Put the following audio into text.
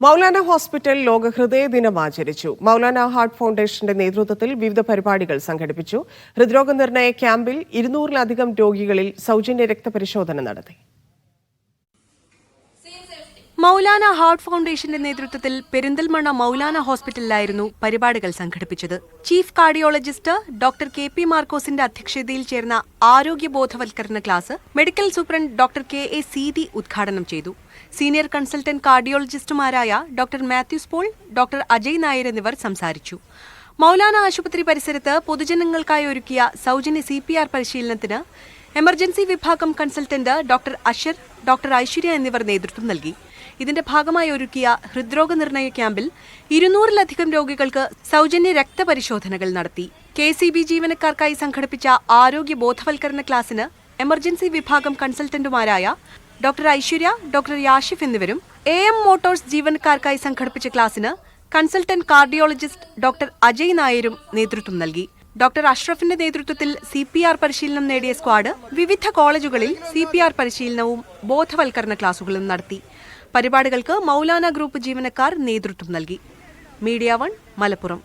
Maulana hospital ലോക ഹൃദയ ദിനം ആചരിച്ചു. മൗലാന ഹാർട്ട് ഫൗണ്ടേഷന്റെ നേതൃത്വത്തിൽ വിവിധ പരിപാടികൾ സംഘടിപ്പിച്ചു. ഹൃദ്രോഗ നിർണയ ക്യാമ്പിൽ 200-ലധികം രോഗികളിൽ സൗജന്യ രക്തപരിശോധന നടത്തി. മൗലാന ഹാർട്ട് ഫൗണ്ടേഷന്റെ നേതൃത്വത്തിൽ പെരിന്തൽമണ്ണ മൗലാന ഹോസ്പിറ്റലിലായിരുന്നു പരിപാടികൾ സംഘടിപ്പിച്ചത്. Chief cardiologist doctor K P. മാർക്കോസിന്റെ അധ്യക്ഷതയിൽ ചേർന്ന ആരോഗ്യ ബോധവൽക്കരണ class medical superintendent doctor K A. Seethi ഉദ്ഘാടനം ചെയ്തു. സീനിയർ കൺസൾട്ടന്റ് കാർഡിയോളജിസ്റ്റുമാരായ ഡോക്ടർ മാത്യൂസ് പോൾ, ഡോക്ടർ അജയ് നായർ എന്നിവർ സംസാരിച്ചു. മൗലാന ആശുപത്രി പരിസരത്ത് പൊതുജനങ്ങൾക്കായി ഒരുക്കിയ സൗജന്യ CPR പരിശീലനത്തിന് എമർജൻസി വിഭാഗം കൺസൾട്ടന്റ് ഡോക്ടർ അഷർ, ഡോക്ടർ ഐശ്വര്യ എന്നിവർ നേതൃത്വം നൽകി. ഇതിന്റെ ഭാഗമായി ഒരുക്കിയ ഹൃദ്രോഗ നിർണയ ക്യാമ്പിൽ 200-ലധികം രോഗികൾക്ക് സൗജന്യ രക്തപരിശോധനകൾ നടത്തി. KCB ജീവനക്കാർക്കായി സംഘടിപ്പിച്ച ആരോഗ്യ ബോധവൽക്കരണ ക്ലാസിന് എമർജൻസി വിഭാഗം കൺസൾട്ടന്റുമാരായ ഡോക്ടർ ഐശ്വര്യ, ഡോക്ടർ യാഷിഫ് എന്നിവരും AM മോട്ടോഴ്സ് ജീവനക്കാർക്കായി സംഘടിപ്പിച്ച ക്ലാസിന് കൺസൾട്ടന്റ് കാർഡിയോളജിസ്റ്റ് ഡോക്ടർ അജയ് നായരും നേതൃത്വം നൽകി. ഡോക്ടർ അഷ്റഫിന്റെ നേതൃത്വത്തിൽ CPR പരിശീലനം നേടിയ സ്ക്വാഡ് വിവിധ കോളേജുകളിൽ CPR പരിശീലനവും ബോധവൽക്കരണ ക്ലാസുകളും നടത്തി. പരിപാടികൾക്ക് മൗലാന ഗ്രൂപ്പ് ജീവനക്കാർ നേതൃത്വം നൽകി. മീഡിയ 1 മലപ്പുറം.